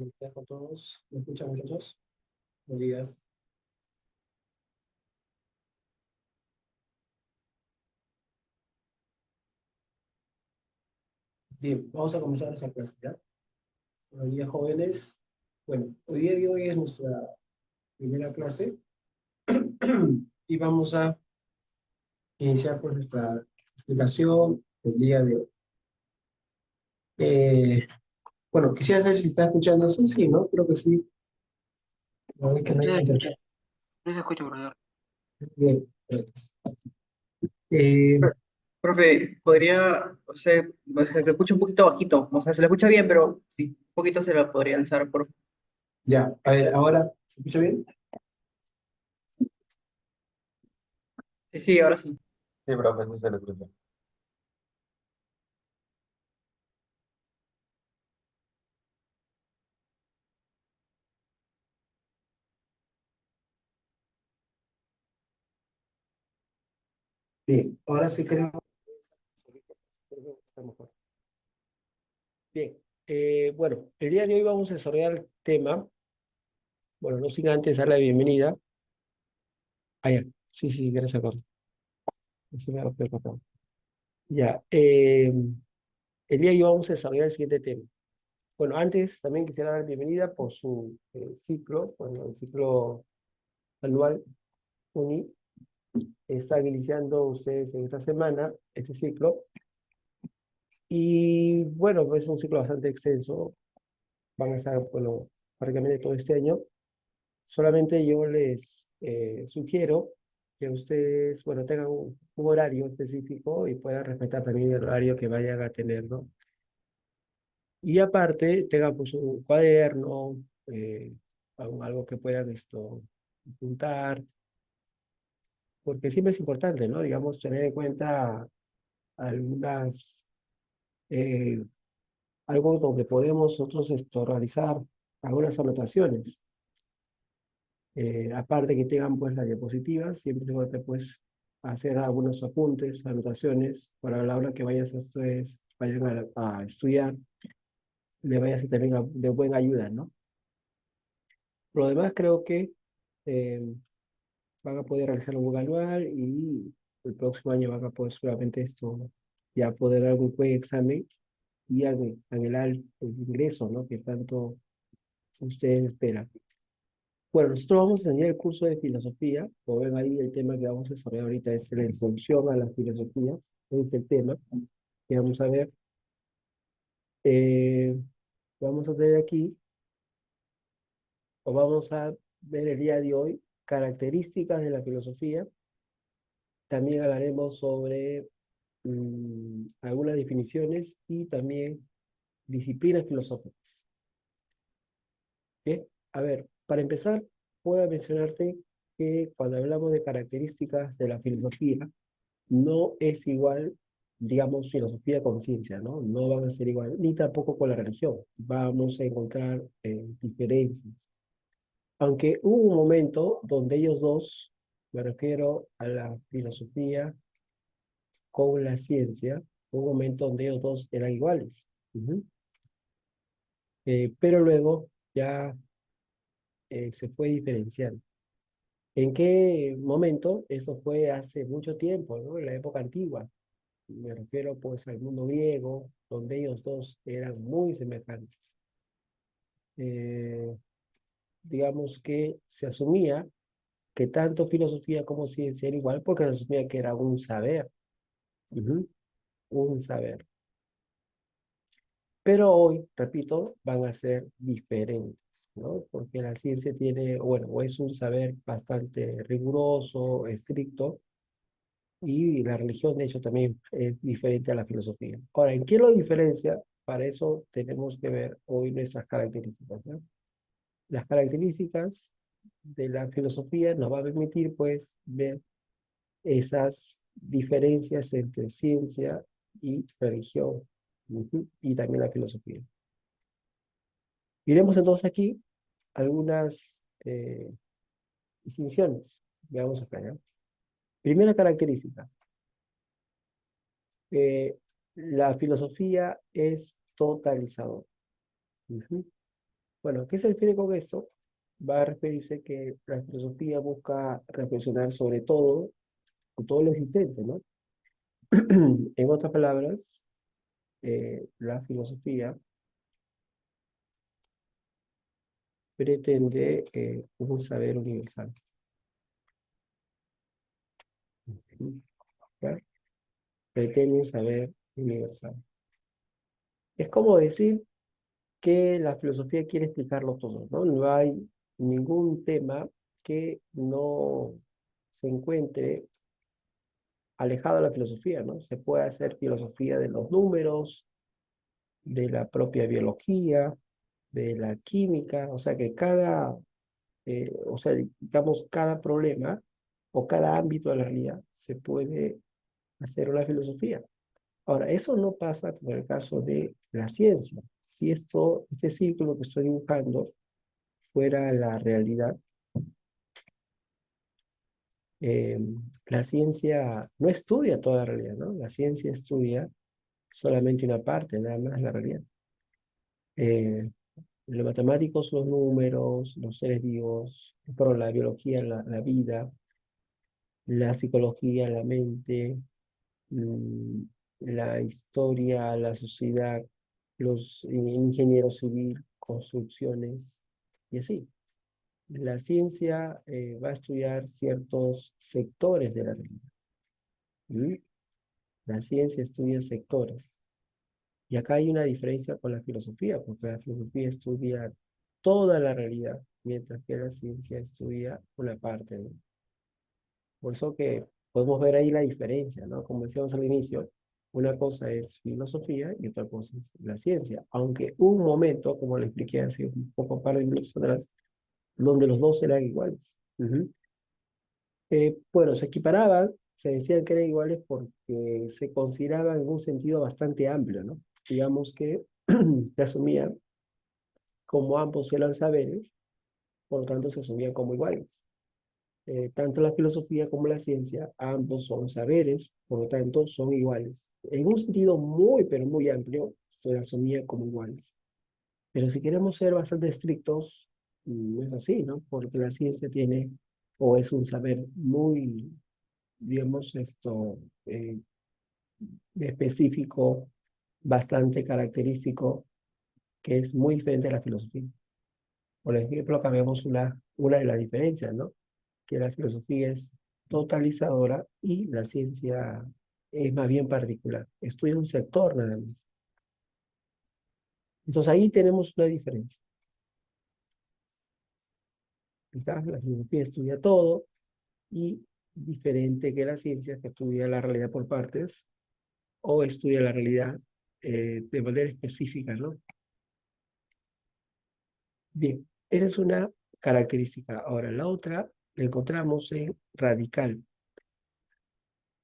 Buenos con todos. ¿Me escuchan, muchachos? Buenos días. Bien, vamos a comenzar esa clase, ¿ya? Buenos días, jóvenes. Bueno, hoy día de hoy es nuestra primera clase y vamos a iniciar con nuestra explicación del día de hoy. Eh, bueno, quisiera saber si está escuchando. Sí, sí, ¿no? Creo que sí. No hay que no hay Sí, intercambio. sí se escucha, profesor. Bien, gracias. Eh, Profe, podría, se le escucha un poquito bajito, o sea, se le escucha bien, pero sí, un poquito se la podría alzar, por. ya, a ver, ahora, ¿se escucha bien? Sí, sí, ahora sí. Sí, profe, sí se le escucha. Bien, ahora sí creo que está mejor. Bien, bueno, el día de hoy vamos a desarrollar el tema. Bueno, no sin antes dar la bienvenida. Ah, ya. Sí, sí, gracias, Carlos. Sí, me lo estoy contando. Ya. El día de hoy vamos a desarrollar el siguiente tema. Bueno, antes también quisiera dar bienvenida por su ciclo, bueno, el ciclo anual UNI. Están iniciando ustedes en esta semana este ciclo. Y bueno, es un ciclo bastante extenso. Van a estar, bueno, prácticamente todo este año. Solamente yo les sugiero que ustedes, bueno, tengan un horario específico y puedan respetar también el horario que vayan a tener, ¿no? Y aparte, tengan pues un cuaderno, algo que puedan apuntar, porque siempre es importante, ¿no? Digamos, tener en cuenta algunas, eh, algo donde podemos nosotros realizar algunas anotaciones. Aparte que tengan pues las diapositivas, siempre se puede pues hacer algunos apuntes, anotaciones, para la hora que ustedes vayan a estudiar, le vaya a ser también de buena ayuda, ¿no? Por lo demás creo que eh, van a poder realizar un buen anual y el próximo año van a poder seguramente ya poder dar un buen examen y anhelar el ingreso, ¿no? Que tanto ustedes esperan. Bueno, nosotros vamos a enseñar el curso de filosofía. Como ven ahí, el tema que vamos a desarrollar ahorita es la introducción a las filosofías. Es el tema que vamos a ver. Eh, Vamos a tener aquí, o vamos a ver el día de hoy, características de la filosofía. También hablaremos sobre algunas definiciones y también disciplinas filosóficas. Bien, a ver, para empezar, puedo mencionarte que cuando hablamos de características de la filosofía, no es igual, digamos, filosofía con ciencia, ¿no? No van a ser igual, ni tampoco con la religión. Vamos a encontrar diferencias. Aunque hubo un momento donde ellos dos, me refiero a la filosofía con la ciencia, hubo un momento donde ellos dos eran iguales. Ujú. Pero luego ya se fue diferenciando. ¿En qué momento? Eso fue hace mucho tiempo, ¿no? En la época antigua. Me refiero pues al mundo griego, donde ellos dos eran muy semejantes. Eh, digamos que se asumía que tanto filosofía como ciencia era igual porque se asumía que era un saber, ujú, un saber. Pero hoy, repito, van a ser diferentes, ¿no? Porque la ciencia tiene, bueno, o es un saber bastante riguroso, estricto, y la religión, de hecho, también es diferente a la filosofía. Ahora, ¿en qué lo diferencia? Para eso tenemos que ver hoy nuestras características, ¿no? Las características de la filosofía nos va a permitir, pues, ver esas diferencias entre ciencia y religión, ujú, y también la filosofía. Iremos entonces aquí algunas distinciones. Veamos acá, ¿ya? Primera característica. eh, la filosofía es totalizadora. Ujú. Bueno, ¿qué se refiere con esto? Va a referirse que la filosofía busca reflexionar sobre todo, con todo lo existente, ¿no? En otras palabras, la filosofía pretende un saber universal. ¿Ya? Pretende un saber universal. Es como decir que la filosofía quiere explicarlo todo, ¿no? No hay ningún tema que no se encuentre alejado de la filosofía, ¿no? Se puede hacer filosofía de los números, de la propia biología, de la química, o sea que o sea, digamos, cada problema o cada ámbito de la realidad se puede hacer una filosofía. Ahora, eso no pasa con el caso de la ciencia. Si este círculo que estoy dibujando fuera la realidad, eh, la ciencia no estudia toda la realidad, ¿no? La ciencia estudia solamente una parte, nada más la realidad. Eh, los matemáticos, los números, los seres vivos, pero la biología, la vida, la psicología, la mente, mm, la historia, la sociedad, los ingenieros civil, construcciones y así. La ciencia va a estudiar ciertos sectores de la realidad. ¿Mm? La ciencia estudia sectores. Y acá hay una diferencia con la filosofía, porque la filosofía estudia toda la realidad, mientras que la ciencia estudia una parte, ¿no? Por eso que podemos ver ahí la diferencia, ¿no? Como decíamos al inicio, una cosa es filosofía y otra cosa es la ciencia. Aunque hubo un momento, como le expliqué hace un poco par de minutos atrás, donde los dos eran iguales. Ujú. Bueno, se equiparaban, se decían que eran iguales porque se consideraban en un sentido bastante amplio, ¿no? Digamos que se asumía como ambos eran saberes, por lo tanto se asumían como iguales. Tanto la filosofía como la ciencia, ambos son saberes, por lo tanto son iguales. En un sentido muy, pero muy amplio, se asumía como iguales. Pero si queremos ser bastante estrictos, no es así, ¿no? Porque la ciencia tiene, o es un saber muy, digamos, específico, bastante característico, que es muy diferente a la filosofía. Por ejemplo, acá vemos una de las diferencias, ¿no? Que la filosofía es totalizadora y la ciencia es más bien particular. Estudia un sector nada más. Entonces ahí tenemos una diferencia. ¿Está? La filosofía estudia todo y diferente que la ciencia que estudia la realidad por partes o estudia la realidad de manera específica, ¿no? Bien, esa es una característica. Ahora, la otra la encontramos en radical.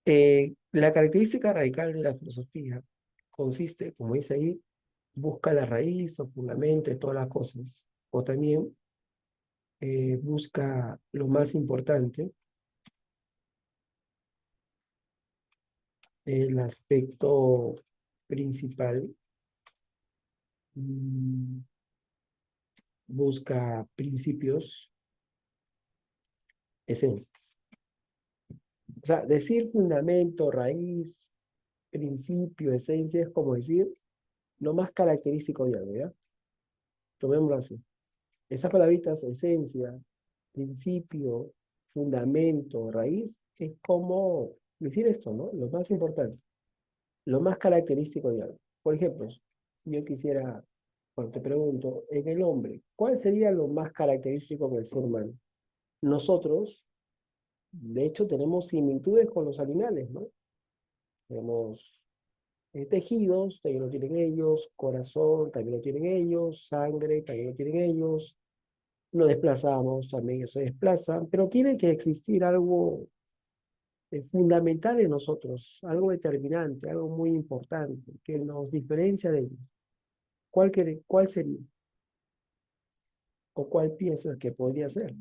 La característica radical de la filosofía consiste, como dice ahí, busca la raíz o fundamento de todas las cosas, o también busca lo más importante, el aspecto principal, mm, busca principios, esencias. O sea, decir fundamento, raíz, principio, esencia es como decir lo más característico de algo, ¿ya? Tomémoslo así. Esas palabritas, esencia, principio, fundamento, raíz, es como decir esto, ¿no? Lo más importante, lo más característico de algo. Por ejemplo, yo quisiera, bueno, te pregunto, en el hombre, ¿cuál sería lo más característico del ser humano? Nosotros, de hecho, tenemos similitudes con los animales, ¿no? Tenemos tejidos, también lo tienen ellos, corazón, también lo tienen ellos, sangre, también lo tienen ellos, nos desplazamos, también ellos se desplazan, pero tiene que existir algo fundamental en nosotros, algo determinante, algo muy importante, que nos diferencia de ellos. ¿Cuál sería? ¿O cuál piensas que podría ser?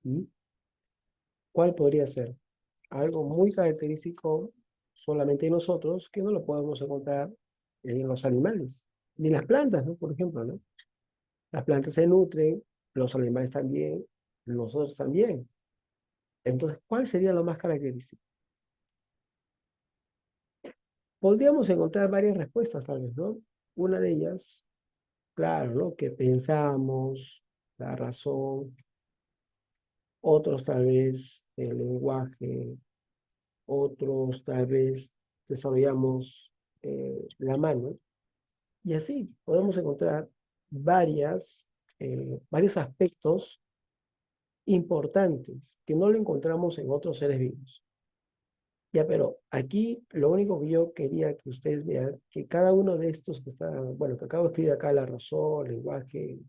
¿Mm? ¿Cuál podría ser? Algo muy característico solamente de nosotros que no lo podemos encontrar en los animales. ni las plantas, ¿no? Por ejemplo, ¿no? Las plantas se nutren, los animales también, nosotros también. Entonces, ¿cuál sería lo más característico? Podríamos encontrar varias respuestas, tal vez, ¿no? Una de ellas, claro, ¿no? Que pensamos, la razón, otros tal vez el lenguaje, otros tal vez desarrollamos la mano, y así podemos encontrar varios aspectos importantes que no lo encontramos en otros seres vivos. Ya, pero aquí lo único que yo quería que ustedes vean, que cada uno de estos que está, bueno, que acabo de escribir acá, la razón, el lenguaje,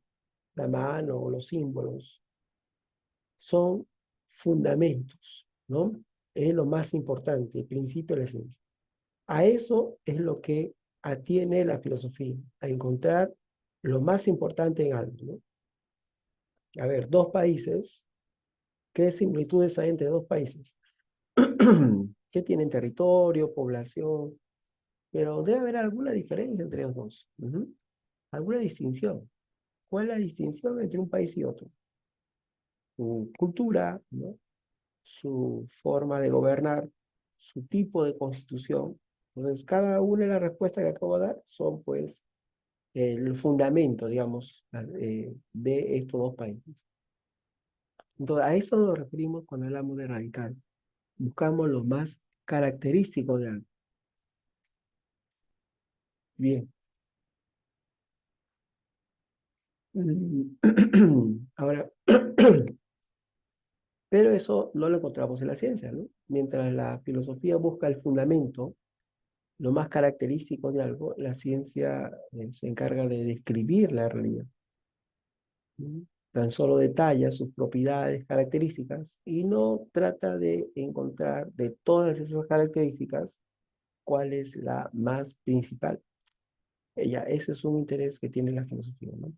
la mano, los símbolos, son fundamentos, ¿no? Es lo más importante, el principio de la ciencia. A eso es lo que atiene la filosofía, a encontrar lo más importante en algo, ¿no? A ver, dos países, ¿qué similitudes hay entre dos países? Que tienen territorio, población, pero debe haber alguna diferencia entre los dos. Alguna distinción. ¿Cuál es la distinción entre un país y otro? Su cultura, ¿no? Su forma de gobernar, su tipo de constitución. Entonces, cada una de las respuestas que acabo de dar son, pues, el fundamento, digamos, de estos dos países. Entonces, a eso nos referimos cuando hablamos de radical. Buscamos lo más característico de algo. Bien. Ahora, pero eso no lo encontramos en la ciencia, ¿no? Mientras la filosofía busca el fundamento, lo más característico de algo, la ciencia se encarga de describir la realidad. ¿No? Tan solo detalla sus propiedades, características, y no trata de encontrar de todas esas características cuál es la más principal. Ese es un interés que tiene la filosofía, ¿no?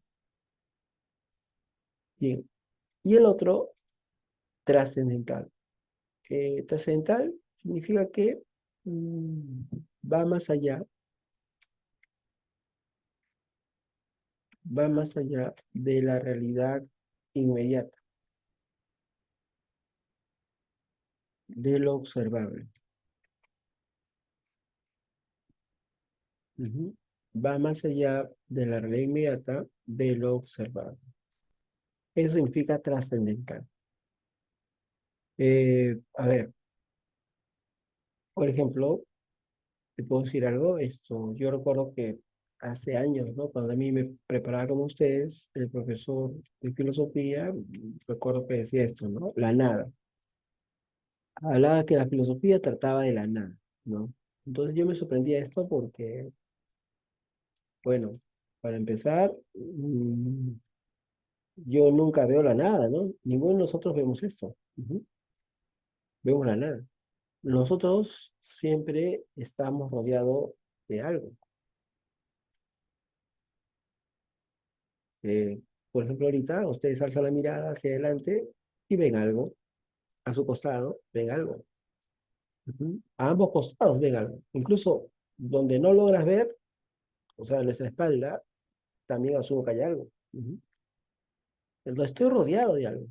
Bien. Y el otro, trascendental. Trascendental significa que mm, va más allá, va más allá de la realidad inmediata, de lo observable. Ujú. Va más allá de la realidad inmediata, de lo observable. Eso significa trascendental. A ver, por ejemplo, te puedo decir algo. Yo recuerdo que hace años, ¿no? Cuando a mí me preparaba como ustedes, el profesor de filosofía, recuerdo que decía esto, ¿no? La nada. Hablaba que la filosofía trataba de la nada, ¿no? Entonces yo me sorprendía de esto porque, bueno, para empezar, yo nunca veo la nada, ¿no? Ninguno de nosotros vemos esto. Vemos la nada. Nosotros siempre estamos rodeados de algo. Eh, por ejemplo, ahorita ustedes alzan la mirada hacia adelante y ven algo. A su costado ven algo. A ambos costados ven algo. Incluso donde no logras ver, o sea, en nuestra espalda, también asumo que hay algo. Entonces estoy rodeado de algo.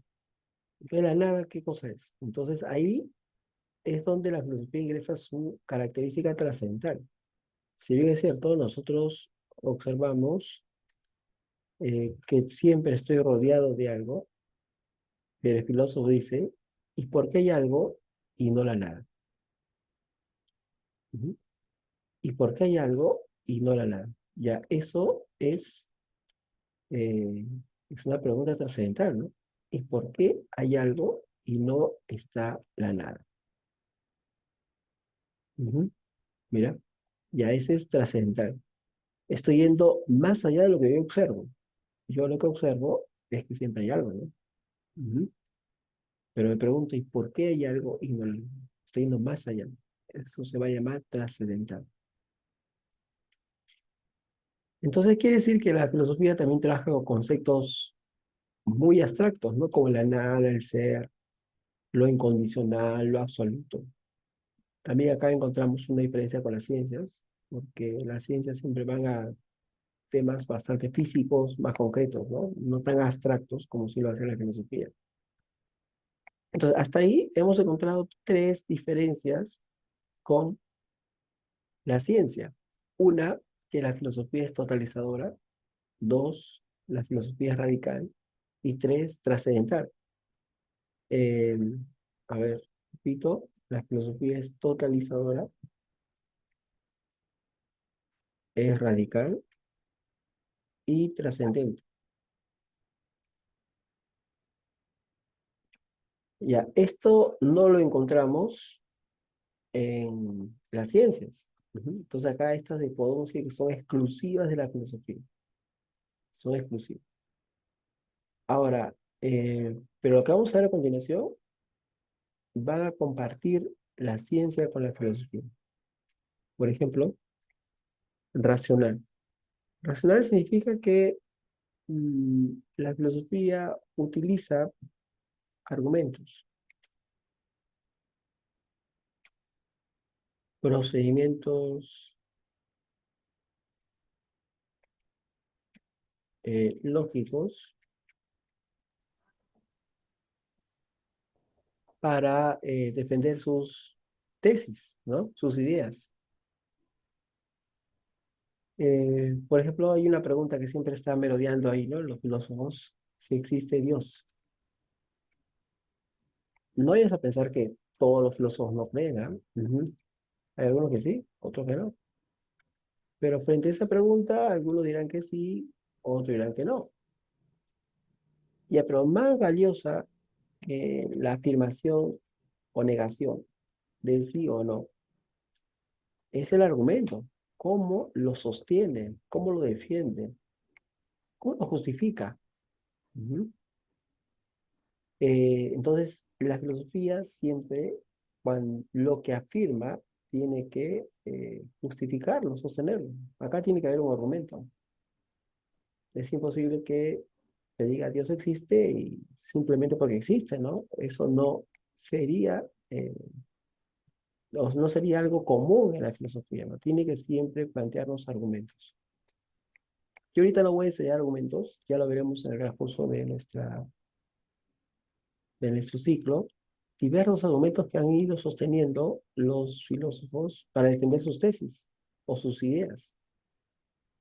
De la nada, ¿qué cosa es? Entonces ahí es donde la filosofía ingresa su característica trascendental. Si bien es cierto, nosotros observamos que siempre estoy rodeado de algo, pero el filósofo dice, ¿y por qué hay algo y no la nada? Ujú. ¿Y por qué hay algo y no la nada? Ya, eso eh, es una pregunta trascendental, ¿no? ¿Y por qué hay algo y no está la nada? Ujú. Mira, ya ese es trascendental. Estoy yendo más allá de lo que yo observo. Yo lo que observo es que siempre hay algo, ¿no? Ujú. Pero me pregunto, ¿y por qué hay algo y no? Estoy yendo más allá? Eso se va a llamar trascendental. Entonces quiere decir que la filosofía también trabaja con conceptos muy abstractos, ¿no? Como la nada, el ser, lo incondicional, lo absoluto. También acá encontramos una diferencia con las ciencias, porque las ciencias siempre van a temas bastante físicos, más concretos, ¿no? No tan abstractos como si lo hace la filosofía. Entonces, hasta ahí hemos encontrado tres diferencias con la ciencia. Una, que la filosofía es totalizadora. Dos, la filosofía es radical. Y tres, trascendental. Eh, a ver, repito, la filosofía es totalizadora, es radical y trascendente. Ya, esto no lo encontramos en las ciencias. Entonces acá estas de podemos decir que son exclusivas de la filosofía. Son exclusivas. Ahora, pero lo que vamos a ver a continuación van a compartir la ciencia con la filosofía. Por ejemplo, racional. Racional significa que la filosofía utiliza argumentos, procedimientos lógicos para defender sus tesis, ¿no? Sus ideas. Por ejemplo, hay una pregunta que siempre está merodeando ahí, ¿no? Los filósofos, si existe Dios. No vayas a pensar que todos los filósofos no creen, ¿ah? Hay algunos que sí, otros que no. Pero frente a esa pregunta, algunos dirán que sí, otros dirán que no. Ya, pero más valiosa que la afirmación o negación del sí o no es el argumento. ¿Cómo lo sostiene? ¿Cómo lo defiende? ¿Cómo lo justifica? Ujú. Entonces, la filosofía siempre, cuando lo que afirma, tiene que justificarlo, sostenerlo. Acá tiene que haber un argumento. Es imposible que te diga Dios existe y simplemente porque existe, ¿no? Eso no sería, no sería algo común en la filosofía, ¿no? Tiene que siempre plantearnos argumentos. Yo ahorita no voy a enseñar argumentos, ya lo veremos en el transcurso de nuestro ciclo, diversos argumentos que han ido sosteniendo los filósofos para defender sus tesis o sus ideas.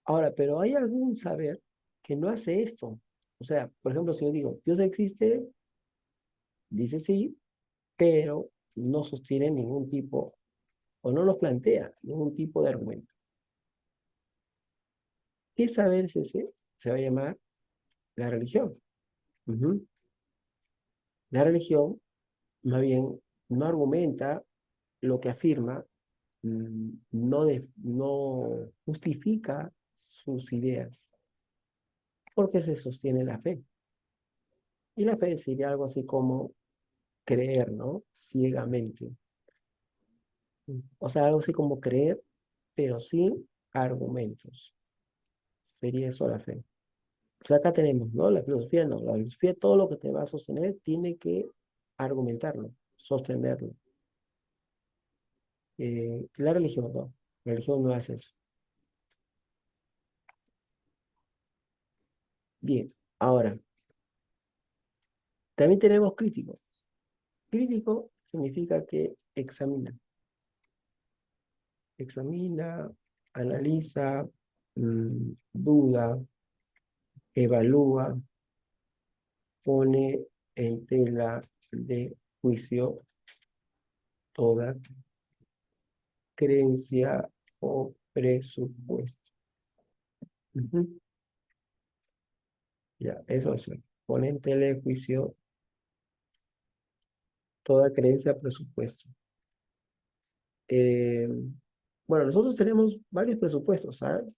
Ahora, pero hay algún saber que no hace esto. O sea, por ejemplo, si yo digo, Dios existe, dice sí, pero no sostiene ningún tipo, o no nos plantea ningún tipo de argumento. ¿Qué saber es ese? Se va a llamar la religión. Ujú. La religión, más bien, no argumenta lo que afirma, no justifica sus ideas, porque se sostiene la fe. Y la fe sería algo así como creer, ¿no? Ciegamente. O sea, algo así como creer, pero sin argumentos. Sería eso la fe. O sea, acá tenemos, ¿no? La filosofía no. La filosofía, todo lo que te va a sostener, tiene que argumentarlo, sostenerlo. La religión no. La religión no hace eso. Bien, ahora, también tenemos crítico. Crítico significa que examina, analiza, duda, evalúa, pone en tela de juicio toda creencia o presupuesto. Ujú. Ya, eso es. Pone en tela de juicio toda creencia o presupuesto. Eh, bueno, nosotros tenemos varios presupuestos, ¿sabes?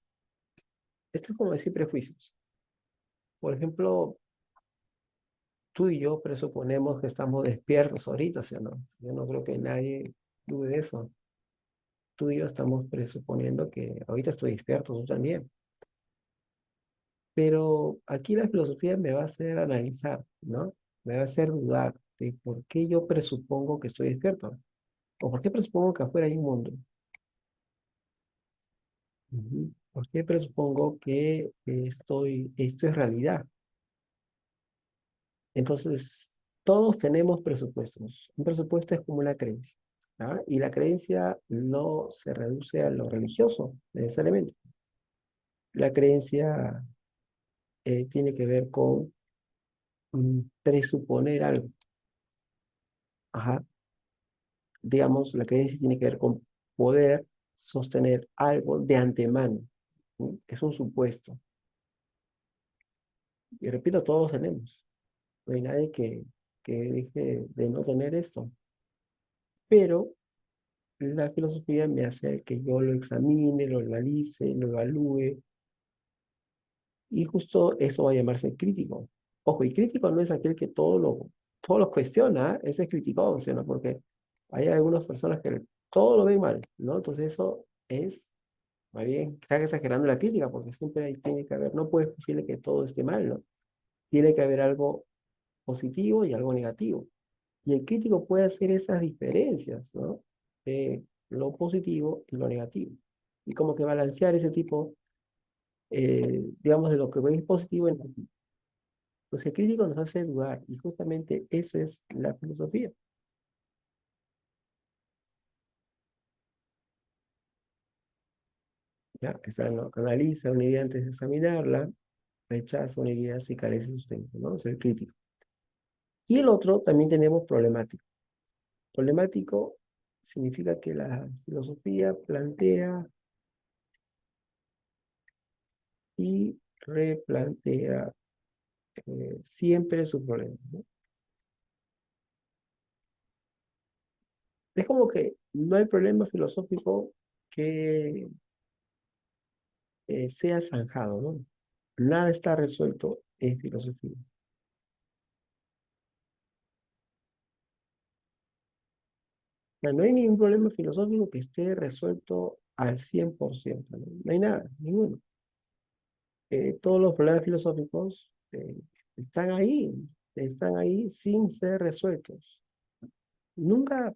Esto es como decir prejuicios. Por ejemplo, tú y yo presuponemos que estamos despiertos ahorita, ¿sí o no? Yo no creo que nadie dude de eso. Tú y yo estamos presuponiendo que ahorita estoy despierto, tú también. Pero aquí la filosofía me va a hacer analizar, ¿no? Me va a hacer dudar de por qué yo presupongo que estoy despierto. O por qué presupongo que afuera hay un mundo. Ujú. Porque presupongo que esto es realidad. Entonces, todos tenemos presupuestos. Un presupuesto es como una creencia, ¿ah? Y la creencia no se reduce a lo religioso, necesariamente. La creencia tiene que ver con presuponer algo. Ajá. Digamos, la creencia tiene que ver con poder sostener algo de antemano. ¿Sí? Es un supuesto. Y repito, todos tenemos. No hay nadie que deje de no tener esto. Pero la filosofía me hace que yo lo examine, lo analice, lo evalúe, y justo eso va a llamarse crítico. Ojo, y crítico no es aquel que todo lo cuestiona, ¿eh? Ese es criticón, ¿sí, no? Porque hay algunas personas que todo lo ven mal, ¿no? Entonces eso es, más bien, están exagerando la crítica, porque siempre ahí tiene que haber, no puede ser posible que todo esté mal, ¿no? Tiene que haber algo positivo y algo negativo. Y el crítico puede hacer esas diferencias, ¿no? Lo positivo y lo negativo. Y como que balancear ese tipo, digamos, de lo que es positivo en negativo. Pues el crítico nos hace dudar y justamente eso es la filosofía. ¿Ya? Esa no, analiza una idea antes de examinarla, rechaza una idea si carece de sustento, ¿no? Es el crítico. Y el otro también tenemos problemático. Problemático significa que la filosofía plantea y replantea siempre su problema, ¿no? Es como que no hay problema filosófico que sea zanjado, ¿no? Nada está resuelto en filosofía. O sea, no hay ningún problema filosófico que esté resuelto al 100%, ¿no? No hay nada, ninguno. Todos los problemas filosóficos están ahí sin ser resueltos. Nunca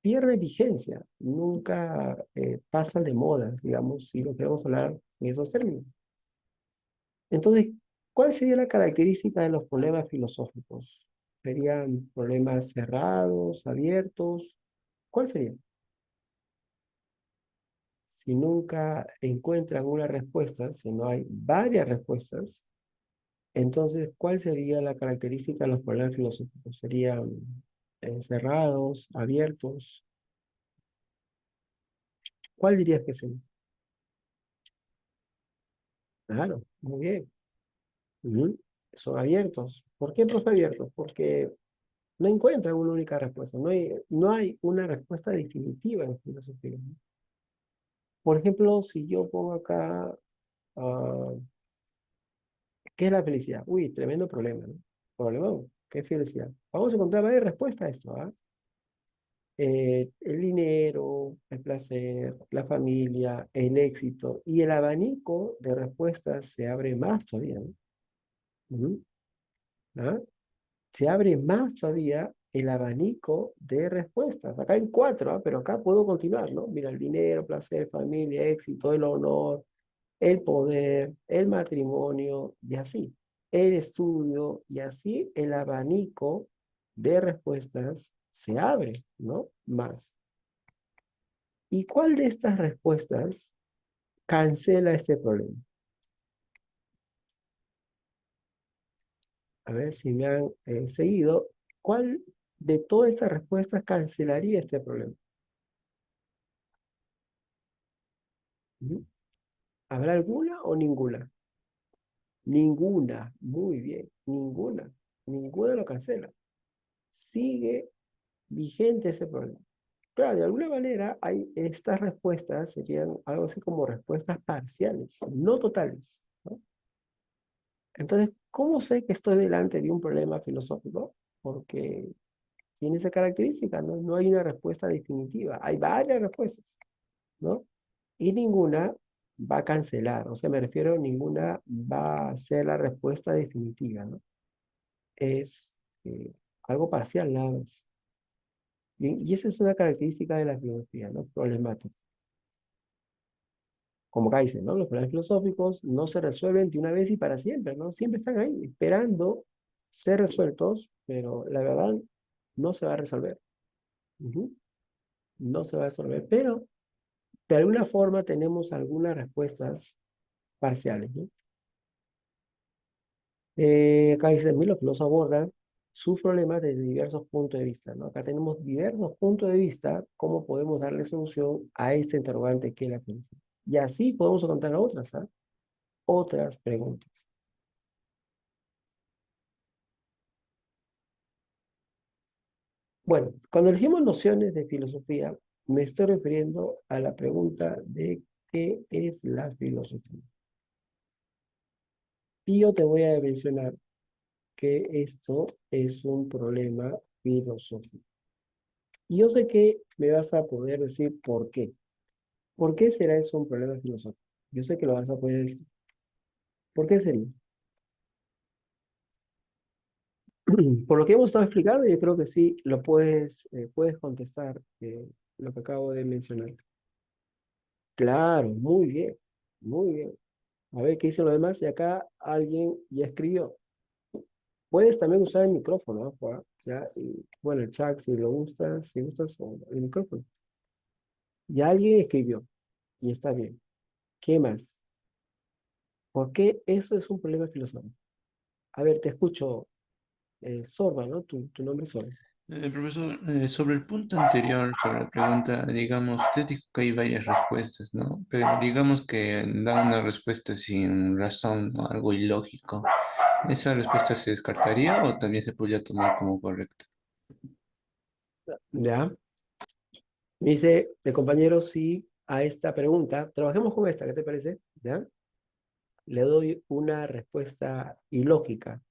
pierden vigencia, nunca pasan de moda, digamos, si lo queremos hablar en esos términos. Entonces, ¿cuál sería la característica de los problemas filosóficos? ¿Serían problemas cerrados, abiertos? ¿Cuál sería? Si nunca encuentran una respuesta, si no hay varias respuestas, entonces, ¿cuál sería la característica de los problemas filosóficos? ¿Serían cerrados, abiertos? ¿Cuál dirías que sería? Claro, muy bien. Ujú. Son abiertos. ¿Por qué, profe, abiertos? Porque no encuentran una única respuesta. No hay una respuesta definitiva en filosofía, ¿no? Por ejemplo, si yo pongo acá, ah, ¿qué es la felicidad? Uy, tremendo problema, ¿no? Problemón. ¿Qué es felicidad? Vamos a encontrar varias respuestas a esto, ¿ah? El dinero, el placer, la familia, el éxito, y el abanico de respuestas se abre más todavía, ¿no? Ujú. ¿Ah? Se abre más todavía el abanico de respuestas. Acá hay cuatro, ¿ah? Pero acá puedo continuar, ¿no? Mira, el dinero, placer, familia, éxito, el honor, el poder, el matrimonio, y así. El estudio, y así el abanico de respuestas se abre, ¿no? Más. ¿Y cuál de estas respuestas cancela este problema? A ver si me han seguido. ¿Cuál de todas estas respuestas cancelaría este problema? ¿Mm? ¿Habrá alguna o ninguna? Ninguna. Muy bien. Ninguna. Ninguna lo cancela. Sigue vigente ese problema. Claro, de alguna manera hay estas respuestas serían algo así como respuestas parciales, no totales, ¿no? Entonces, ¿cómo sé que estoy delante de un problema filosófico? Porque tiene esa característica, ¿no? No hay una respuesta definitiva, hay varias respuestas, ¿no? Y ninguna va a cancelar, o sea, me refiero, ninguna va a ser la respuesta definitiva, ¿no? Es algo parcial nada más. Y esa es una característica de la filosofía, ¿no? Problemática. como acá dicen, ¿no? Los problemas filosóficos no se resuelven de una vez y para siempre, ¿no? Siempre están ahí esperando ser resueltos, pero la verdad no se va a resolver. Ujú. No se va a resolver, pero de alguna forma tenemos algunas respuestas parciales, ¿no? Acá dice, los filósofos abordan sus problemas desde diversos puntos de vista, ¿no? Acá tenemos diversos puntos de vista, cómo podemos darle solución a este interrogante que es la filosofía. Y así podemos encontrar otras, ¿ah? Otras preguntas. Bueno, cuando decimos nociones de filosofía, me estoy refiriendo a la pregunta de qué es la filosofía. Y yo te voy a mencionar que esto es un problema filosófico. Y yo sé que me vas a poder decir por qué. ¿Por qué será eso un problema filosófico? Yo sé que lo vas a poder decir. ¿Por qué sería? Por lo que hemos estado explicando, yo creo que sí lo puedes contestar lo que acabo de mencionar. Claro, muy bien, muy bien. A ver qué dicen los demás. Y acá alguien ya escribió. Puedes también usar el micrófono, ¿no, Juan? ¿Ya? Y, bueno, el chat, si gustas, o el micrófono. Y alguien escribió, y está bien. ¿Qué más? ¿Por qué eso es un problema filosófico? A ver, te escucho, Sorba, ¿no? Tu nombre es Sorba. Profesor, sobre el punto anterior, sobre la pregunta, digamos, usted dijo que hay varias respuestas, ¿no? Pero digamos que da una respuesta sin razón, ¿no? Algo ilógico. ¿Esa respuesta se descartaría o también se podría tomar como correcta? ¿Ya? Me dice el compañero, sí, a esta pregunta. Trabajemos con esta, ¿qué te parece? ¿Ya? Le doy una respuesta ilógica.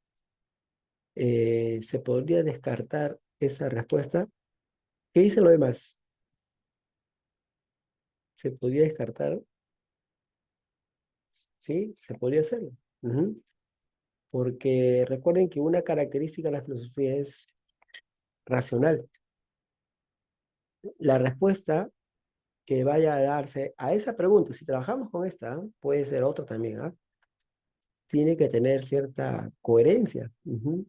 ¿Se podría descartar esa respuesta? ¿Qué dice lo demás? ¿Se podría descartar? Sí, se podría hacerlo. Ujú. Porque recuerden que una característica de la filosofía es racional. La respuesta que vaya a darse a esa pregunta, si trabajamos con esta, puede ser otra también, ¿ah? Tiene que tener cierta coherencia. Ujú.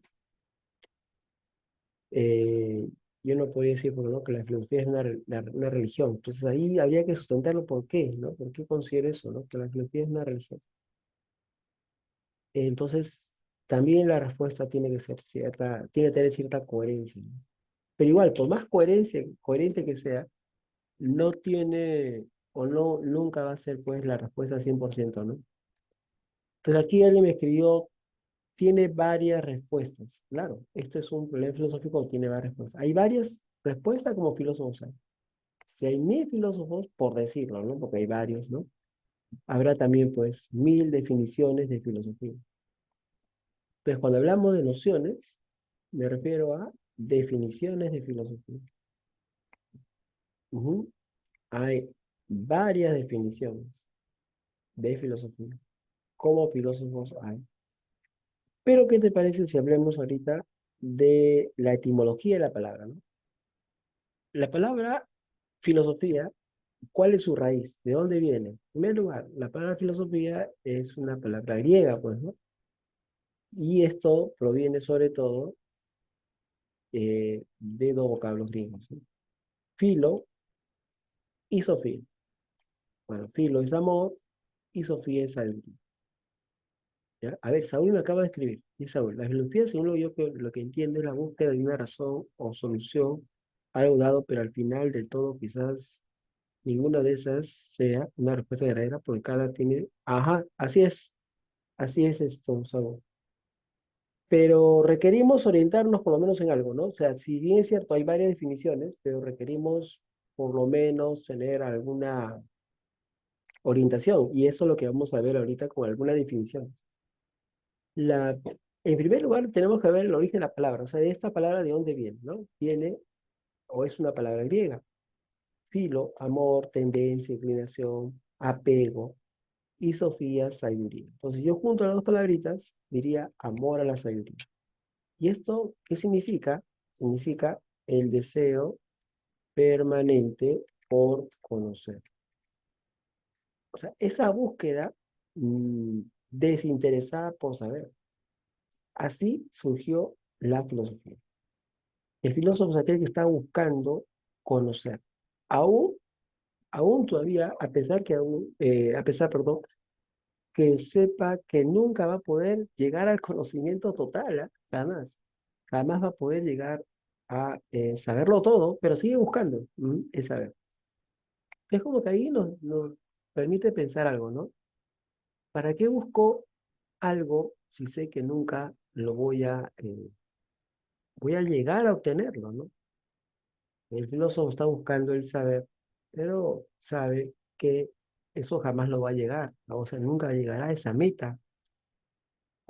Eh, yo no podría decir, por ejemplo, que la filosofía es una religión. Entonces ahí habría que sustentarlo por qué, ¿no? ¿Por qué considero eso, ¿no? Que la filosofía es una religión. Entonces, también la respuesta tiene que ser cierta, tiene que tener cierta coherencia, ¿no? Pero igual, por más coherente que sea, no tiene o no, nunca va a ser pues la respuesta 100%, ¿no? Entonces aquí alguien me escribió, tiene varias respuestas. Claro, esto es un problema filosófico, tiene varias respuestas. Hay varias respuestas como filósofos hay. Si hay 1000 filósofos, por decirlo, ¿no? Porque hay varios, ¿no? Habrá también pues 1000 definiciones de filosofía. Entonces, cuando hablamos de nociones, me refiero a definiciones de filosofía. Ujú. Hay varias definiciones de filosofía. Como filósofos hay. Pero, ¿qué te parece si hablemos ahorita de la etimología de la palabra, ¿no? La palabra filosofía, ¿cuál es su raíz? ¿De dónde viene? En primer lugar, la palabra filosofía es una palabra griega, pues, ¿no? Y esto proviene sobre todo de dos vocablos griegos, ¿no? Filo y Sofía. Bueno, filo es amor y Sofía es sabiduría. ¿Ya? A ver, Saúl me acaba de escribir. Y Saúl, la filosofía, según lo que entiende, es la búsqueda de una razón o solución a algo dado, pero al final de todo quizás ninguna de esas sea una respuesta verdadera, porque cada tiene, ajá, así es esto, Saúl. Pero requerimos orientarnos por lo menos en algo, ¿no? O sea, si bien es cierto, hay varias definiciones, pero requerimos por lo menos tener alguna orientación, y eso es lo que vamos a ver ahorita con alguna definición. La, en primer lugar, tenemos que ver el origen de la palabra, o sea, esta palabra de dónde viene, ¿no? Viene, o es una palabra griega, filo, amor, tendencia, inclinación, apego, y Sofía, sabiduría. Entonces, yo junto a las dos palabritas diría amor a la sabiduría. ¿Y esto qué significa? Significa el deseo permanente por conocer. O sea, esa búsqueda desinteresada por saber. Así surgió la filosofía. El filósofo es aquel que está buscando conocer. Aún, aún todavía, a pesar, perdón, que sepa que nunca va a poder llegar al conocimiento total, ¿ah? Jamás. Jamás va a poder llegar a saberlo todo, pero sigue buscando el saber. Es como que ahí nos permite pensar algo, ¿no? ¿Para qué busco algo si sé que nunca voy a llegar a obtenerlo, ¿no? El filósofo está buscando el saber, pero sabe que eso jamás lo va a llegar, ¿no? O sea, nunca llegará a esa meta.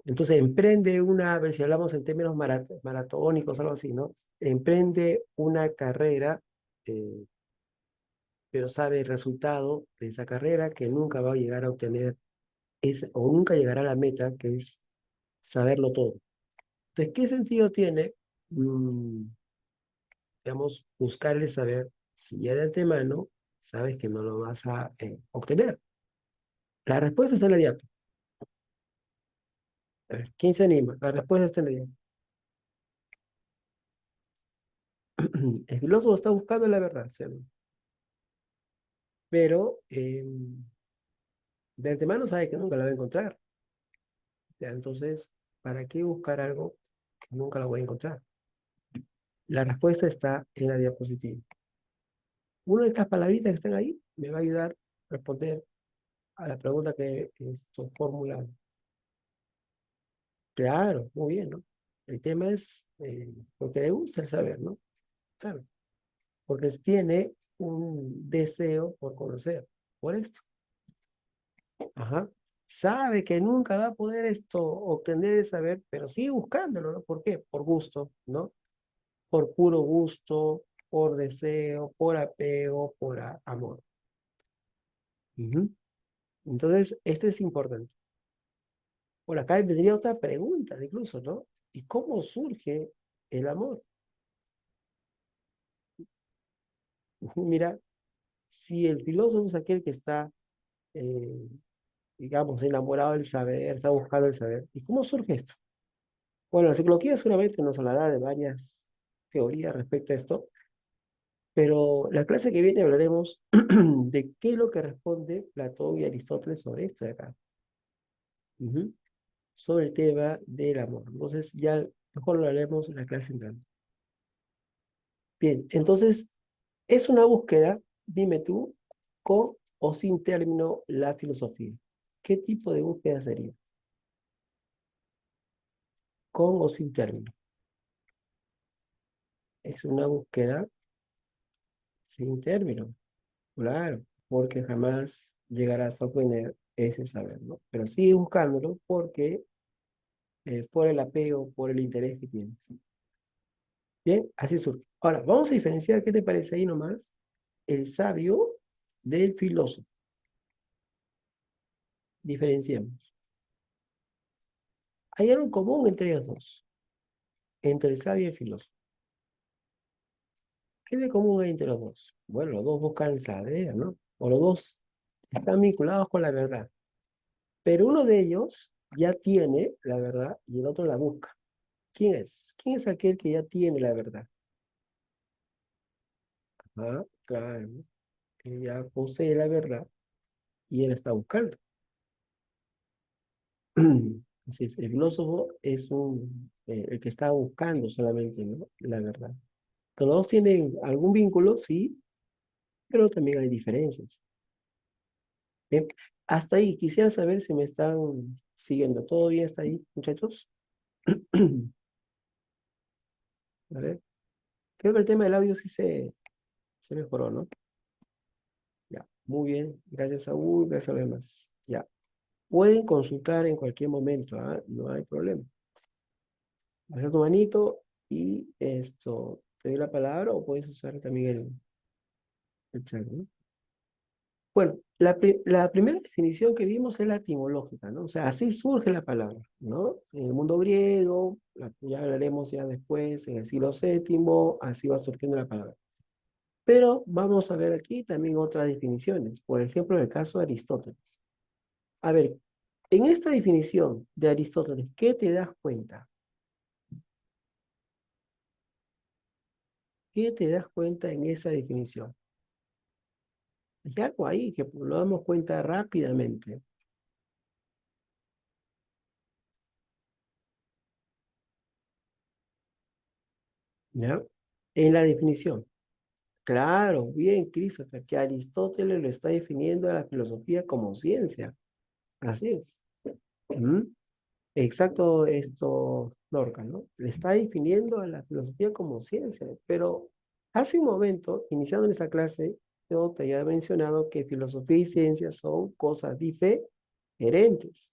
Entonces emprende a ver si hablamos en términos maratónicos, algo así, ¿no? Emprende una carrera, eh, pero sabe el resultado de esa carrera que nunca va a llegar a obtener, o nunca llegará a la meta, que es saberlo todo. Entonces, ¿qué sentido tiene, mm, digamos, buscar el saber si ya de antemano sabes que no lo vas a obtener? La respuesta está en la diapositiva. A ver, ¿quién se anima? La respuesta está en la diapositiva. El filósofo está buscando la verdad, ¿sí? Pero de antemano sabe que nunca la va a encontrar. ¿Ya? Entonces, ¿para qué buscar algo que nunca lo voy a encontrar? La respuesta está en la diapositiva. Una de estas palabritas que están ahí me va a ayudar a responder a la pregunta que esto formula. Claro, muy bien, ¿no? El tema es porque le gusta el saber, ¿no? Claro, porque tiene un deseo por conocer, por esto. Ajá. Sabe que nunca va a poder obtener el saber, pero sigue buscándolo, ¿no? ¿Por qué? Por gusto, ¿no? Por puro gusto, por deseo, por apego, por amor. Ujú. Entonces, este es importante. Bueno, acá vendría otra pregunta, incluso, ¿no? ¿Y cómo surge el amor? Mira, si el filósofo es aquel que está, eh, digamos, enamorado del saber, está buscando el saber, ¿y cómo surge esto? Bueno, la psicología seguramente nos hablará de varias teorías respecto a esto, pero la clase que viene hablaremos de qué es lo que responde Platón y Aristóteles sobre esto de acá. Ujú. Sobre el tema del amor. Entonces, ya mejor lo haremos en la clase entrante. Bien, entonces, es una búsqueda, dime tú, con o sin término la filosofía. ¿Qué tipo de búsqueda sería? Con o sin término. Es una búsqueda sin término, claro, porque jamás llegarás a obtener ese saber, ¿no? Pero sigue buscándolo porque por el apego, por el interés que tienes. Bien, así surge. Ahora, vamos a diferenciar, ¿qué te parece ahí nomás? El sabio del filósofo. Diferenciamos. Hay algo en común entre ellos dos, entre el sabio y el filósofo. ¿Qué de común hay entre los dos? Bueno, los dos buscan saber, ¿no? O los dos están vinculados con la verdad. Pero uno de ellos ya tiene la verdad y el otro la busca. ¿Quién es? ¿Quién es aquel que ya tiene la verdad? Ah, claro, que ya posee la verdad y él está buscando. Así es, el filósofo es el que está buscando solamente, ¿no? La verdad. Todos tienen algún vínculo, sí, pero también hay diferencias. Bien, hasta ahí, quisiera saber si me están siguiendo. ¿Todo bien hasta ahí, muchachos? A ver, creo que el tema del audio sí se mejoró, ¿no? Ya, muy bien. Gracias, Saúl. Gracias a los demás. Ya. Pueden consultar en cualquier momento, ¿ah? No hay problema. Haces tu manito y esto, te doy la palabra o puedes usar también el chat, ¿no? Bueno, la primera definición que vimos es la etimológica, ¿no? O sea, así surge la palabra, ¿no? En el mundo griego, ya hablaremos ya después, en el siglo VII, así va surgiendo la palabra. Pero vamos a ver aquí también otras definiciones. Por ejemplo, en el caso de Aristóteles. A ver, en esta definición de Aristóteles, ¿qué te das cuenta? ¿Qué te das cuenta en esa definición? Hay algo ahí que lo damos cuenta rápidamente. ¿Ya? En la definición. Claro, bien, Christopher, que Aristóteles lo está definiendo a la filosofía como ciencia. Así es. ¿Mm? Exacto esto, Lorca, ¿no? Le está definiendo a la filosofía como ciencia, pero hace un momento, iniciando nuestra clase, yo te había mencionado que filosofía y ciencia son cosas diferentes.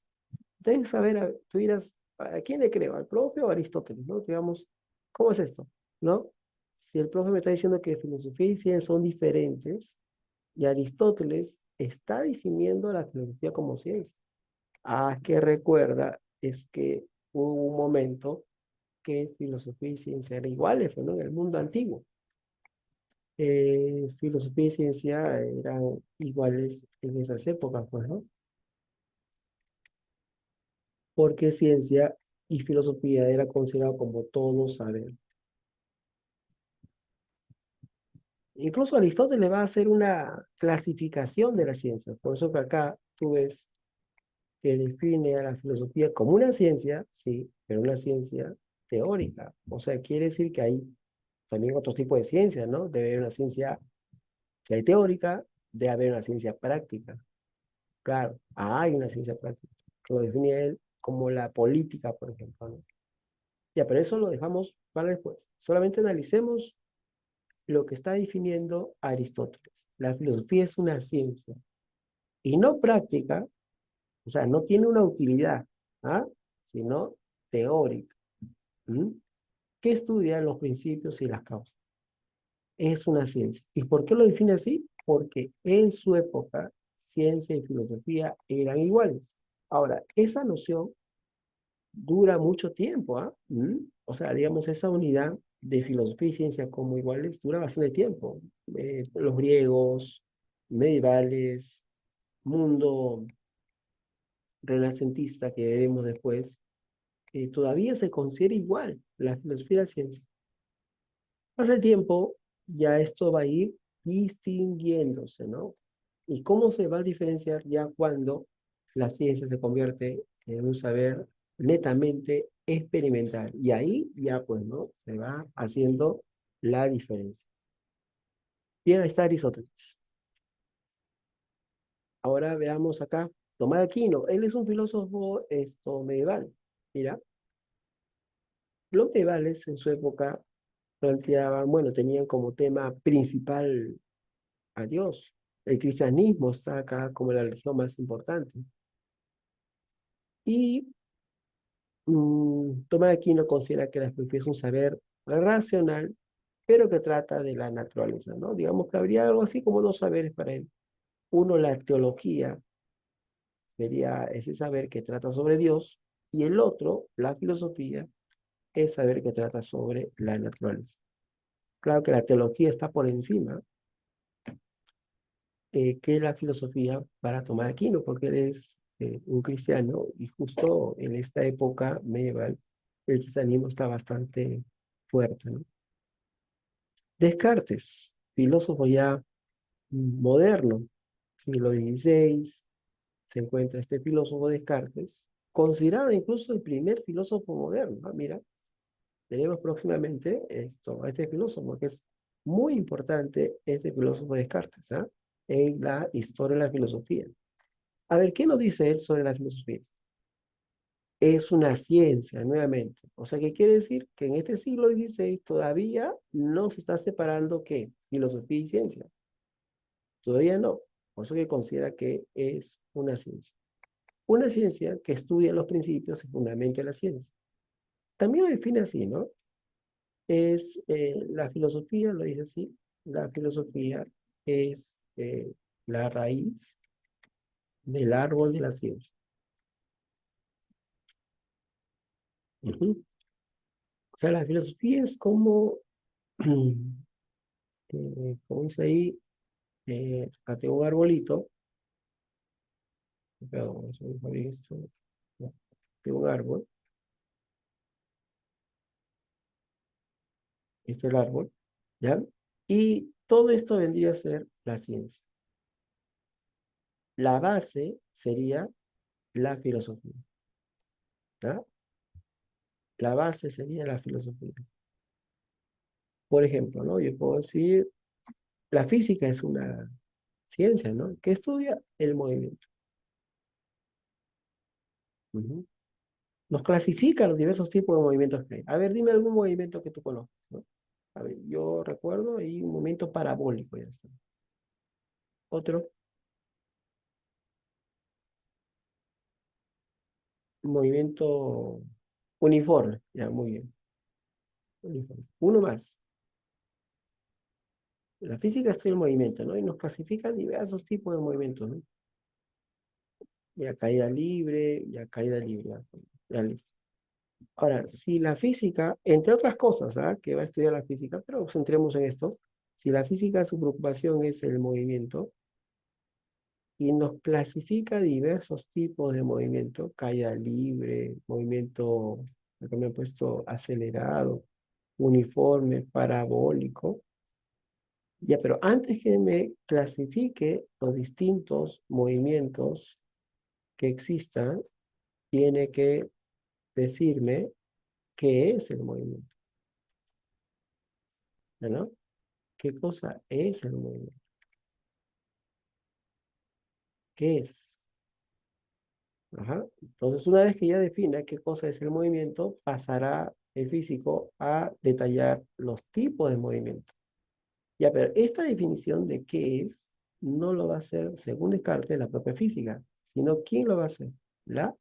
Entonces, a ver, tú dirás, ¿a quién le creo? ¿Al profe o a Aristóteles? ¿No? Digamos, ¿cómo es esto? ¿No? Si el profe me está diciendo que filosofía y ciencia son diferentes, y Aristóteles está definiendo a la filosofía como ciencia. Ah, que recuerda es que hubo un momento que filosofía y ciencia eran iguales, ¿no? En el mundo antiguo. Filosofía y ciencia eran iguales en esas épocas, pues, ¿no? Porque ciencia y filosofía era considerado como todo saber. Incluso Aristóteles va a hacer una clasificación de la ciencia. Por eso que acá tú ves que define a la filosofía como una ciencia, sí, pero una ciencia teórica. O sea, quiere decir que hay también otros tipos de ciencias, ¿no? Debe haber una ciencia que hay teórica, debe haber una ciencia práctica. Claro, hay una ciencia práctica, que lo define él como la política, por ejemplo, ¿no? Ya, pero eso lo dejamos para después. Solamente analicemos lo que está definiendo Aristóteles. La filosofía es una ciencia y no práctica, o sea, no tiene una utilidad, ¿ah? Sino teórica, ¿m? Que estudia los principios y las causas. Es una ciencia. ¿Y por qué lo define así? Porque en su época, ciencia y filosofía eran iguales. Ahora, esa noción dura mucho tiempo, ¿ah? O sea, digamos, esa unidad de filosofía y ciencia como iguales dura bastante tiempo. Los griegos, medievales, mundo renacentista que veremos después, todavía se considera igual la filosofía y la ciencia. Pasa el tiempo, ya esto va a ir distinguiéndose, ¿no? ¿Y cómo se va a diferenciar ya cuando la ciencia se convierte en un saber netamente experimental? Y ahí ya, pues, ¿no? Se va haciendo la diferencia. Bien, ahí está Aristóteles. Ahora veamos acá, Tomás de Aquino. Él es un filósofo medieval. Mira, los medievales en su época planteaban, bueno, tenían como tema principal a Dios. El cristianismo está acá como la religión más importante. Y Tomás de Aquino considera que la filosofía es un saber racional, pero que trata de la naturaleza, ¿no? Digamos que habría algo así como dos saberes para él. Uno, la teología, sería ese saber que trata sobre Dios, y el otro, la filosofía, es saber que trata sobre la naturaleza. Claro que la teología está por encima que la filosofía para Tomás de Aquino, porque él es un cristiano y justo en esta época medieval el cristianismo está bastante fuerte, ¿no? Descartes, filósofo ya moderno, siglo XVI, se encuentra este filósofo Descartes, considerado incluso el primer filósofo moderno, ¿no? Mira, veremos próximamente a este filósofo, que es muy importante, este filósofo Descartes, ¿ah? En la historia de la filosofía. A ver, ¿qué nos dice él sobre la filosofía? Es una ciencia, nuevamente. O sea, ¿qué quiere decir? Que en este siglo XVI todavía no se está separando ¿qué? Filosofía y ciencia. Todavía no. Por eso que considera que es una ciencia. Una ciencia que estudia los principios y fundamenta la ciencia. También lo define así, ¿no? Es la filosofía, lo dice así, la filosofía es la raíz del árbol de la ciencia. Ujú. O sea, la filosofía es como como dice ahí, acá tengo un arbolito. Perdón, vamos a ver esto. No, tengo un árbol. Este es el árbol, ¿ya? Y todo esto vendría a ser la ciencia. La base sería la filosofía, ¿ya? La base sería la filosofía. Por ejemplo, ¿no? Yo puedo decir, la física es una ciencia, ¿no? Que estudia el movimiento. Ujú. Nos clasifica los diversos tipos de movimientos que hay. A ver, dime algún movimiento que tú conozcas, ¿no? A ver, yo recuerdo ahí un movimiento parabólico, ya está. Otro, un movimiento uniforme, ya, muy bien. Uniforme. Uno más. La física estudia el movimiento, ¿no? Y nos clasifica diversos tipos de movimientos, ¿no? Ya caída libre, ya caída libre, ya, ya listo. Ahora, si la física, entre otras cosas, ¿ah? Que va a estudiar la física, pero centremos en esto, si la física su preocupación es el movimiento y nos clasifica diversos tipos de movimiento, caída libre, movimiento, acá me he puesto acelerado, uniforme, parabólico, ya, pero antes que me clasifique los distintos movimientos que existan, tiene que decirme qué es el movimiento, ¿no? ¿Qué cosa es el movimiento? ¿Qué es? Ajá. Entonces, una vez que ya defina qué cosa es el movimiento, pasará el físico a detallar los tipos de movimiento. Ya, pero esta definición de qué es no lo va a hacer, según Descartes, la propia física, sino ¿quién lo va a hacer? La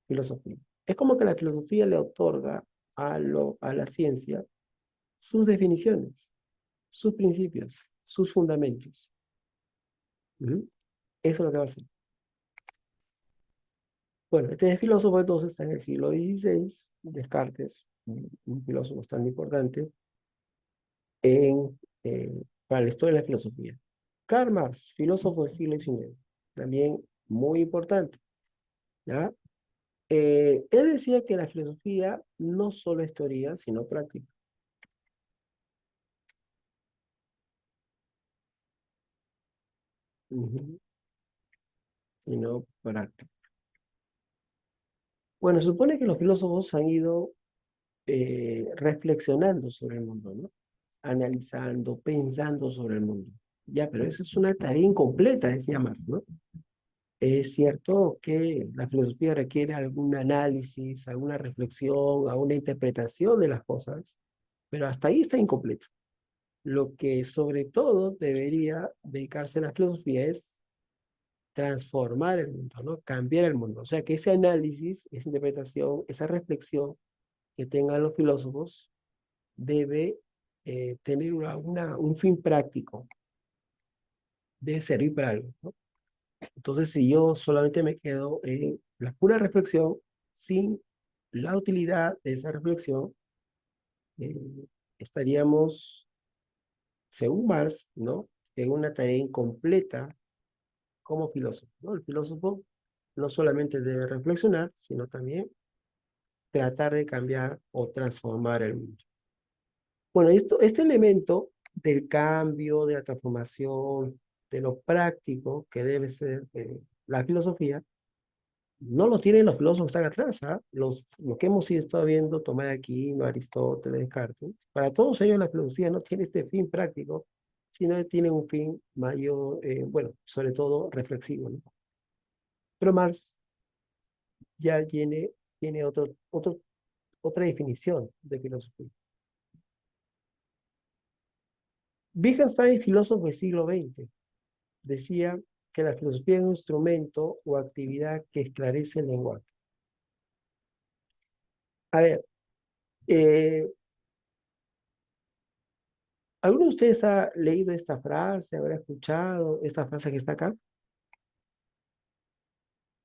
filosofía. Es como que la filosofía le otorga a la ciencia sus definiciones, sus principios, sus fundamentos. Ujú. Eso es lo que va a hacer. Bueno, este filósofo entonces está en el siglo XVI, Descartes, un filósofo bastante importante para la historia de la filosofía. Karl Marx, filósofo del siglo XIX, también muy importante, ¿ya? Él decía que la filosofía no solo es teoría, sino práctica. Ujú. Sino práctica. Bueno, supone que los filósofos han ido reflexionando sobre el mundo, ¿no? Analizando, pensando sobre el mundo. Ya, pero eso es una tarea incompleta, decía Marx, ¿no? Es cierto que la filosofía requiere algún análisis, alguna reflexión, alguna interpretación de las cosas, pero hasta ahí está incompleto. Lo que sobre todo debería dedicarse la filosofía es transformar el mundo, ¿no? Cambiar el mundo. O sea, que ese análisis, esa interpretación, esa reflexión que tengan los filósofos debe tener un fin práctico, debe servir para algo, ¿no? Entonces, si yo solamente me quedo en la pura reflexión, sin la utilidad de esa reflexión, eh, estaríamos, según Marx, ¿no? En una tarea incompleta como filósofo, ¿no? El filósofo no solamente debe reflexionar, sino también tratar de cambiar o transformar el mundo. Bueno, este elemento del cambio, de la transformación, de lo práctico que debe ser la filosofía, no lo tienen los filósofos que están atrás, ¿ah? Lo que hemos estado viendo, Tomás de Aquino, Aristóteles, Descartes, para todos ellos la filosofía no tiene este fin práctico, sino que tiene un fin mayor, bueno, sobre todo reflexivo, ¿no? Pero Marx ya tiene otra definición de filosofía. Wittgenstein, filósofo del siglo XX, decía que la filosofía es un instrumento o actividad que esclarece el lenguaje. A ver, eh, ¿alguno de ustedes ha leído esta frase, habrá escuchado esta frase que está acá?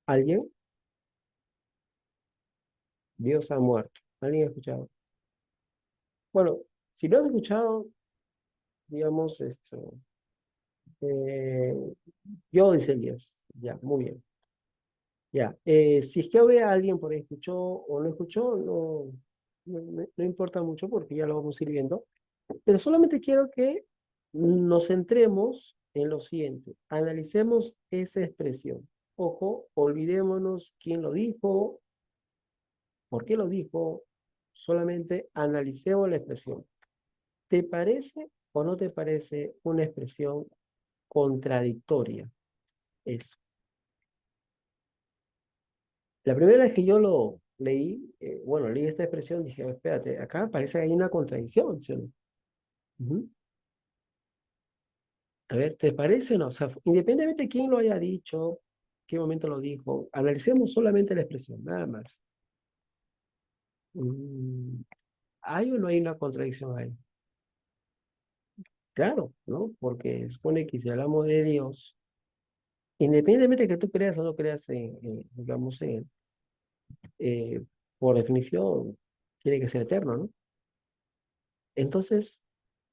¿Alguien? Dios ha muerto. ¿Alguien ha escuchado? Bueno, si no han escuchado, digamos, esto, eh, yo dice Elías, ya, muy bien. Ya, si es que había alguien por ahí escuchó o no escuchó, no importa mucho porque ya lo vamos a ir viendo, pero solamente quiero que nos centremos en lo siguiente, analicemos esa expresión. Ojo, olvidémonos quién lo dijo, por qué lo dijo, solamente analicemos la expresión. ¿Te parece o no te parece una expresión contradictoria? Eso. La primera vez que yo lo leí, bueno, leí esta expresión, dije, "Oh, espérate, acá parece que hay una contradicción, ¿sí o no?". Ujú. A ver, ¿te parece o no? O sea, independientemente de quién lo haya dicho, qué momento lo dijo, analicemos solamente la expresión, nada más. Mm, ¿Hay o no hay una contradicción ahí? Claro, ¿no? Porque supone que si hablamos de Dios, independientemente de que tú creas o no creas digamos, eh, por definición, tiene que ser eterno, ¿no? Entonces,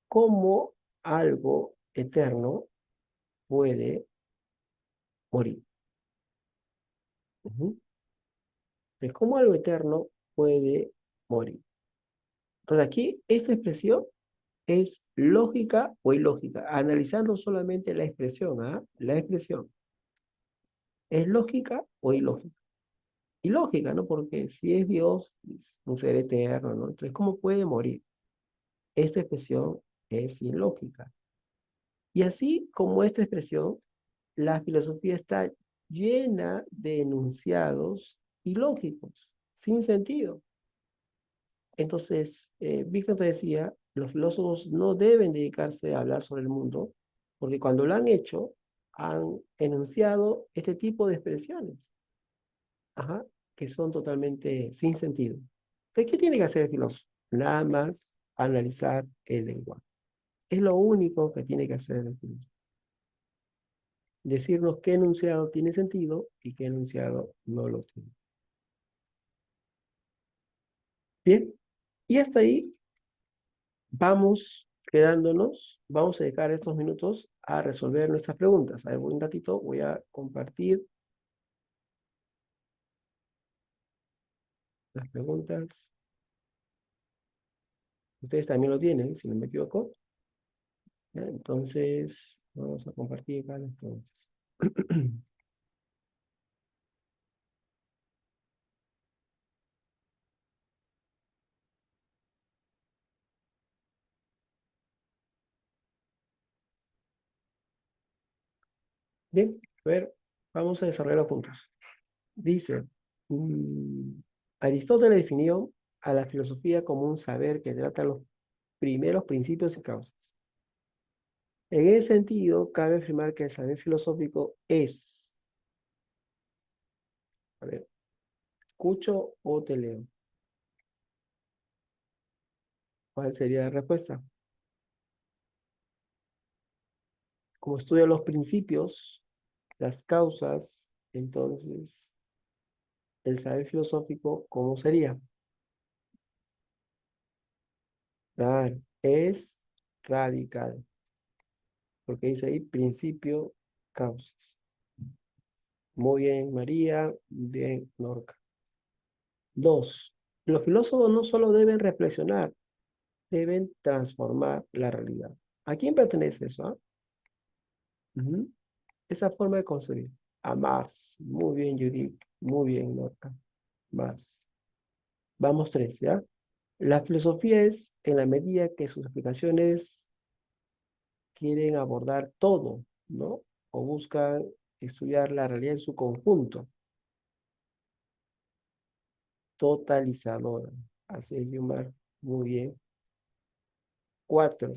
¿cómo algo eterno puede morir? Ujú. Entonces, ¿cómo algo eterno puede morir? Entonces, aquí esta expresión es lógica o ilógica, analizando solamente la expresión, ¿ah? La expresión, ¿es lógica o ilógica? Ilógica, ¿no? Porque si es Dios, es un ser eterno, ¿no? Entonces, ¿cómo puede morir? Esta expresión es ilógica. Y así como esta expresión, la filosofía está llena de enunciados ilógicos, sin sentido. Entonces, Víctor te decía, los filósofos no deben dedicarse a hablar sobre el mundo, porque cuando lo han hecho, han enunciado este tipo de expresiones, ajá, que son totalmente sin sentido. Entonces, ¿qué tiene que hacer el filósofo? Nada más analizar el lenguaje. Es lo único que tiene que hacer el filósofo. Decirnos qué enunciado tiene sentido y qué enunciado no lo tiene. Bien, y hasta ahí vamos quedándonos, vamos a dedicar estos minutos a resolver nuestras preguntas. A ver, un ratito voy a compartir las preguntas. Ustedes también lo tienen, si no me equivoco. ¿Ya? Entonces, vamos a compartir acá las preguntas. Bien, a ver, vamos a desarrollarlo juntos. Dice, mm, Aristóteles definió a la filosofía como un saber que trata los primeros principios y causas. En ese sentido, cabe afirmar que el saber filosófico es, a ver, ¿escucho o te leo? ¿Cuál sería la respuesta? Como estudia los principios, las causas, entonces, el saber filosófico, ¿cómo sería? Claro, es radical, porque dice ahí principio, causas. Muy bien, María, bien, Norca. Dos, los filósofos no solo deben reflexionar, deben transformar la realidad. ¿A quién pertenece eso? ¿Ah? Ujú. Esa forma de concebir. A Marx. Muy bien, Judith. Muy bien, Norca. Marx. Vamos tres, ¿ya? La filosofía es en la medida que sus explicaciones quieren abordar todo, ¿no? O buscan estudiar la realidad en su conjunto. Totalizadora. Así es, Yumar. Muy bien. Cuatro.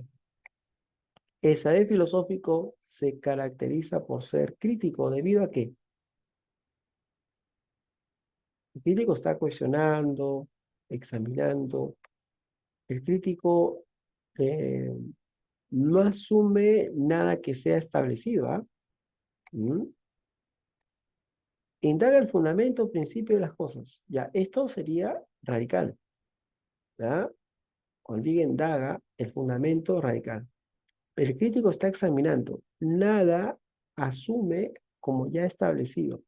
El saber filosófico se caracteriza por ser crítico debido a que el crítico está cuestionando, examinando. El crítico eh, no asume nada que sea establecido, ¿ah? ¿Mm? Indaga el fundamento, principio de las cosas. Ya, esto sería radical, ¿ya? Cuando diga indaga el fundamento radical. El crítico está examinando. Nada asume como ya establecido.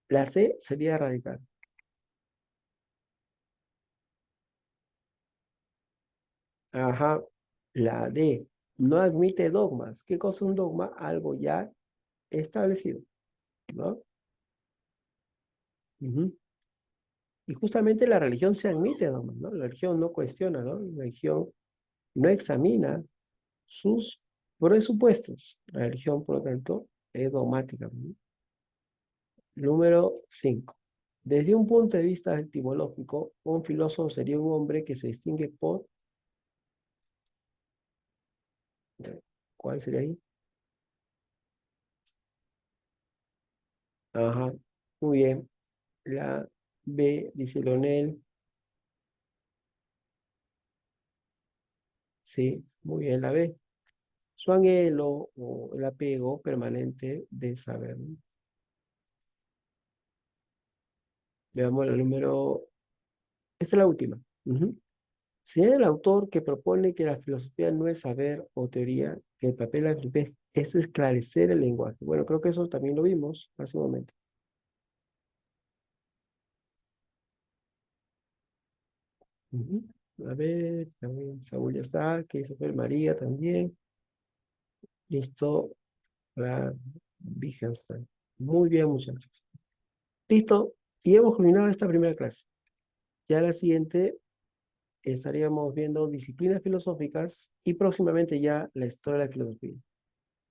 La C sería radical. Ajá. La D no admite dogmas. ¿Qué cosa es un dogma? Algo ya establecido, ¿no? Ujú. Y justamente la religión se admite dogmas, ¿no? La religión no cuestiona, ¿no? La religión no examina sus presupuestos. La religión, por lo tanto, es dogmática, ¿no? Número 5. Desde un punto de vista etimológico, un filósofo sería un hombre que se distingue por... ¿Cuál sería ahí? Ajá, muy bien. La B, dice Leonel. Sí, muy bien, la B. Su anhelo o el apego permanente de saber, ¿no? Veamos el número... Esta es la última. Ujú. Si es el autor que propone que la filosofía no es saber o teoría, que el papel de la filosofía es esclarecer el lenguaje. Bueno, creo que eso también lo vimos hace un momento. Ujú. A ver, también Saúl ya está, Christopher María también. Listo, la Wittgenstein. Muy bien, muchachos. Listo, y hemos culminado esta primera clase. Ya la siguiente estaríamos viendo disciplinas filosóficas y próximamente ya la historia de la filosofía.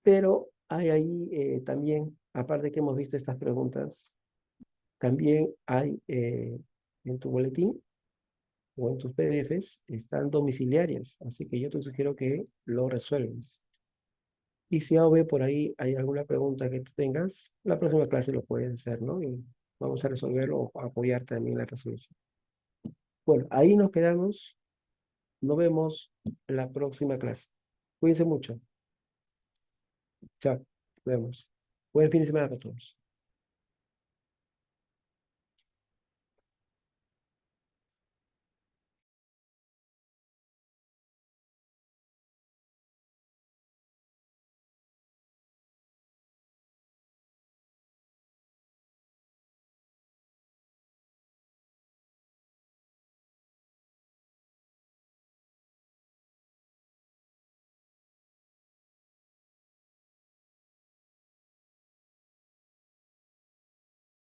Pero hay ahí también, aparte que hemos visto estas preguntas, también hay en tu boletín o en tus PDFs, están domiciliarias, así que yo te sugiero que lo resuelvas. Y si A o B por ahí hay alguna pregunta que tú tengas, la próxima clase lo puedes hacer, ¿no? Y vamos a resolverlo o apoyar también en la resolución. Bueno, ahí nos quedamos. Nos vemos en la próxima clase. Cuídense mucho. Chao. Nos vemos. Buen fin de semana para todos.